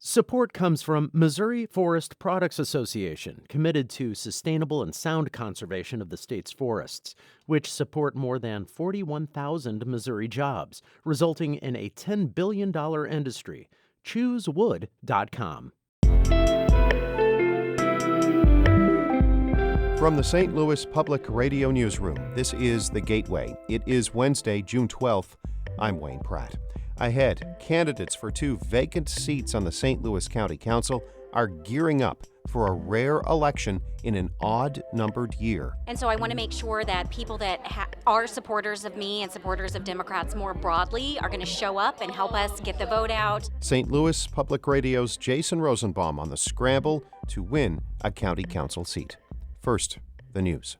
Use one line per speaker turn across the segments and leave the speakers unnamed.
Support comes from Missouri Forest Products Association, committed to sustainable and sound conservation of the state's forests, which support more than 41,000 Missouri jobs, resulting in a $10 billion industry. ChooseWood.com.
From the St. Louis Public Radio Newsroom, this is The Gateway. It is Wednesday, June 12th. I'm Wayne Pratt. Ahead, candidates for 2 vacant seats on the St. Louis County Council are gearing up for a rare election in an odd-numbered year.
And so I want to make sure that people that are supporters of me and supporters of Democrats more broadly are going to show up and help us get the vote out.
St. Louis Public Radio's Jason Rosenbaum on the scramble to win a county council seat. First, the news.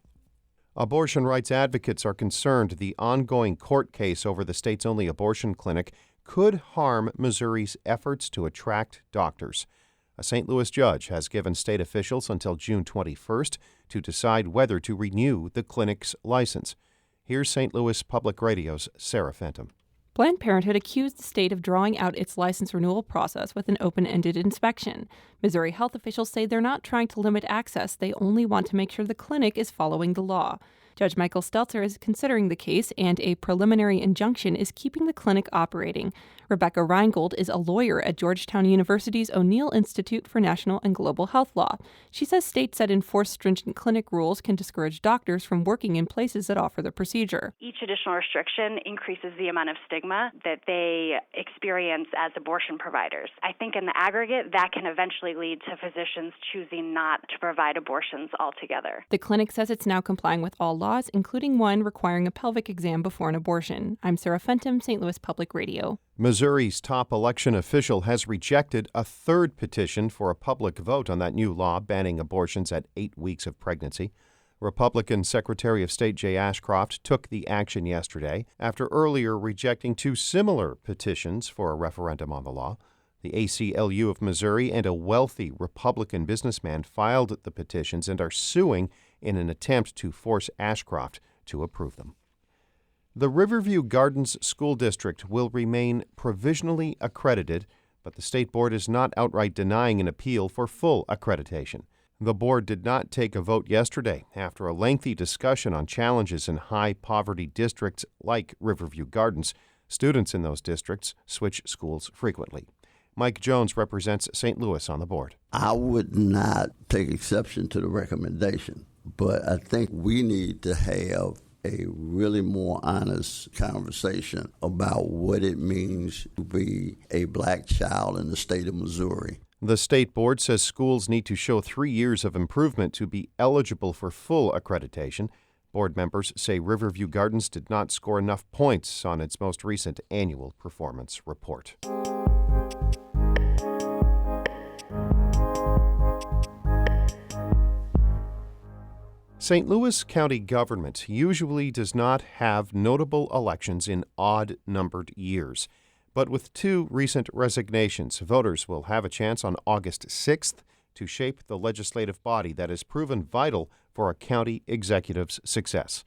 Abortion rights advocates are concerned the ongoing court case over the state's only abortion clinic could harm Missouri's efforts to attract doctors. A St. Louis judge has given state officials until June 21st to decide whether to renew the clinic's license. Here's St. Louis Public Radio's Sarah Fenton.
Planned Parenthood accused the state of drawing out its license renewal process with an open-ended inspection. Missouri health officials say they're not trying to limit access. They only want to make sure the clinic is following the law. Judge Michael Stelzer is considering the case, and a preliminary injunction is keeping the clinic operating. Rebecca Reingold is a lawyer at Georgetown University's O'Neill Institute for National and Global Health Law. She says states that enforce stringent clinic rules can discourage doctors from working in places that offer the procedure.
Each additional restriction increases the amount of stigma that they experience as abortion providers. I think in the aggregate, that can eventually lead to physicians choosing not to provide abortions altogether.
The clinic says it's now complying with all laws, including one requiring a pelvic exam before an abortion. I'm Sarah Fenton, St. Louis Public Radio.
Missouri's top election official has rejected a third petition for a public vote on that new law banning abortions at 8 weeks of pregnancy. Republican Secretary of State Jay Ashcroft took the action yesterday after earlier rejecting 2 similar petitions for a referendum on the law. The ACLU of Missouri and a wealthy Republican businessman filed the petitions and are suing in an attempt to force Ashcroft to approve them. The Riverview Gardens School District will remain provisionally accredited, but the state board is not outright denying an appeal for full accreditation. The board did not take a vote yesterday after a lengthy discussion on challenges in high-poverty districts like Riverview Gardens. Students in those districts switch schools frequently. Mike Jones represents St. Louis on the board.
I would not take exception to the recommendation, but I think we need to have a really more honest conversation about what it means to be a black child in the state of Missouri.
The state board says schools need to show 3 years of improvement to be eligible for full accreditation. Board members say Riverview Gardens did not score enough points on its most recent annual performance report. St. Louis County government usually does not have notable elections in odd-numbered years. But with 2 recent resignations, voters will have a chance on August 6th to shape the legislative body that has proven vital for a county executive's success.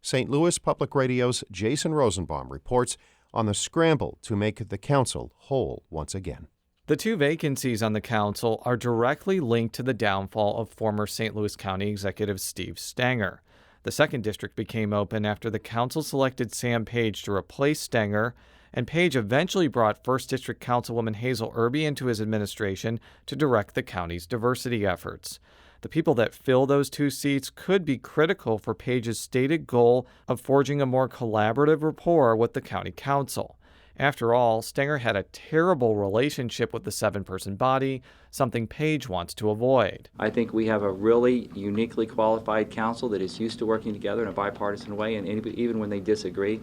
St. Louis Public Radio's Jason Rosenbaum reports on the scramble to make the council whole once again.
The 2 vacancies on the council are directly linked to the downfall of former St. Louis County Executive Steve Stenger. The 2nd district became open after the council selected Sam Page to replace Stenger, and Page eventually brought 1st District Councilwoman Hazel Erby into his administration to direct the county's diversity efforts. The people that fill those 2 seats could be critical for Page's stated goal of forging a more collaborative rapport with the county council. After all, Stenger had a terrible relationship with the 7-person body, something Page wants to avoid.
I think we have a really uniquely qualified council that is used to working together in a bipartisan way, and even when they disagree,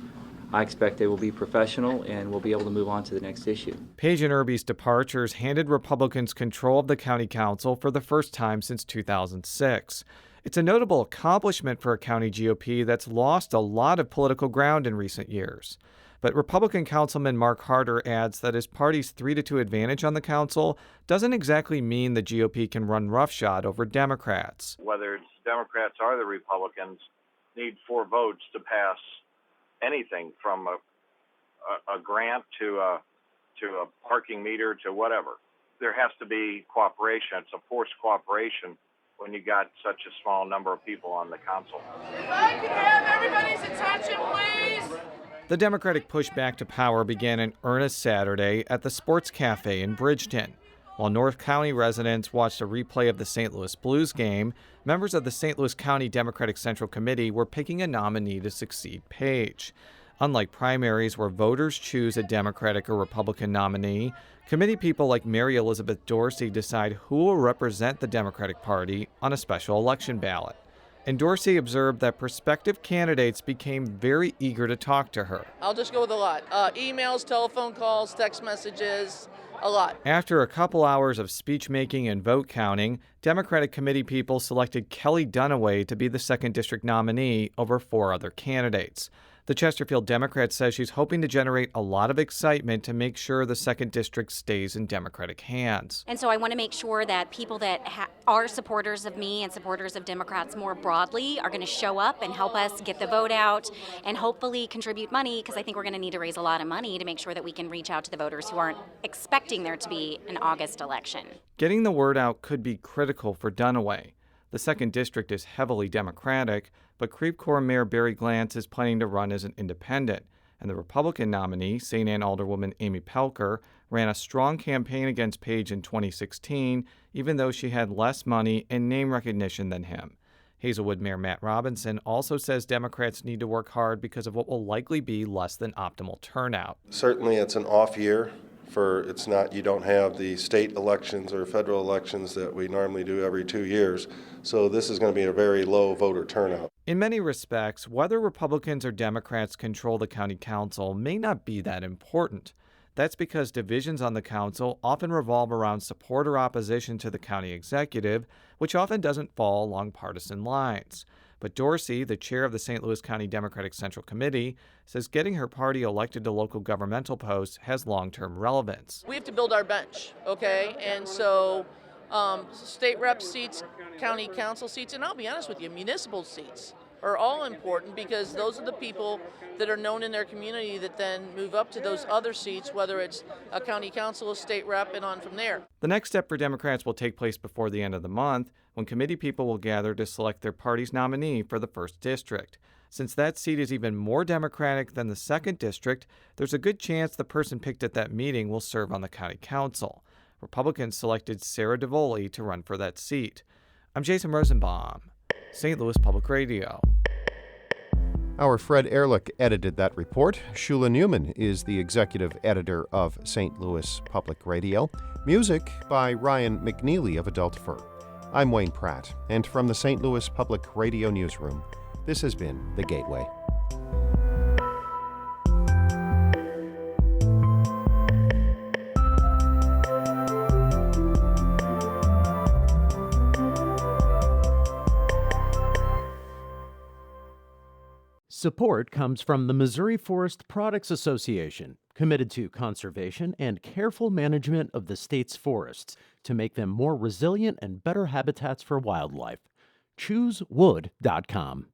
I expect they will be professional and will be able to move on to the next issue.
Page and Erby's departures handed Republicans control of the county council for the first time since 2006. It's a notable accomplishment for a county GOP that's lost a lot of political ground in recent years. But Republican Councilman Mark Harder adds that his party's 3-2 advantage on the council doesn't exactly mean the GOP can run roughshod over Democrats.
Whether it's Democrats or the Republicans need 4 votes to pass anything from a grant to a parking meter to whatever. there has to be cooperation. It's a forced cooperation when you got such a small number of people on the council.
If I could have everybody's attention, please.
The Democratic push back to power began in earnest Saturday at the Sports Cafe in Bridgeton. While North County residents watched a replay of the St. Louis Blues game, members of the St. Louis County Democratic Central Committee were picking a nominee to succeed Page. Unlike primaries where voters choose a Democratic or Republican nominee, committee people like Mary Elizabeth Dorsey decide who will represent the Democratic Party on a special election ballot. And Dorsey observed that prospective candidates became very eager to talk to her.
I'll just go with a lot. Emails, telephone calls, text messages, a lot.
After a couple hours of speech making and vote counting, Democratic committee people selected Kelly Dunaway to be the 2nd District nominee over 4 other candidates. The Chesterfield Democrat says she's hoping to generate a lot of excitement to make sure the 2nd District stays in Democratic hands.
And so I want to make sure that people that are supporters of me and supporters of Democrats more broadly are going to show up and help us get the vote out and hopefully contribute money, because I think we're going to need to raise a lot of money to make sure that we can reach out to the voters who aren't expecting there to be an August election.
Getting the word out could be critical for Dunaway. The 2nd District is heavily Democratic, but Creve Coeur Mayor Barry Glantz is planning to run as an independent, and the Republican nominee, St. Anne Alderwoman Amy Pelker, ran a strong campaign against Page in 2016, even though she had less money and name recognition than him. Hazelwood Mayor Matt Robinson also says Democrats need to work hard because of what will likely be less than optimal turnout.
Certainly it's an off year. You don't have the state elections or federal elections that we normally do every 2 years. So this is going to be a very low voter turnout.
In many respects, whether Republicans or Democrats control the county council may not be that important. That's because divisions on the council often revolve around support or opposition to the county executive, which often doesn't fall along partisan lines. But Dorsey, the chair of the St. Louis County Democratic Central Committee, says getting her party elected to local governmental posts has long-term relevance.
We have to build our bench, okay? And so state rep seats, county council seats, and I'll be honest with you, municipal seats are all important because those are the people that are known in their community that then move up to those other seats, whether it's a county council, a state rep, and on from there.
The next step for Democrats will take place before the end of the month, when committee people will gather to select their party's nominee for the 1st District. Since that seat is even more Democratic than the 2nd District, there's a good chance the person picked at that meeting will serve on the county council. Republicans selected Sarah DeVoli to run for that seat. I'm Jason Rosenbaum, St. Louis Public Radio.
Our Fred Ehrlich edited that report. Shula Newman is the executive editor of St. Louis Public Radio. Music by Ryan McNeely of Adult Fur. I'm Wayne Pratt, and from the St. Louis Public Radio Newsroom, this has been The Gateway.
Support comes from the Missouri Forest Products Association, committed to conservation and careful management of the state's forests to make them more resilient and better habitats for wildlife. ChooseWood.com.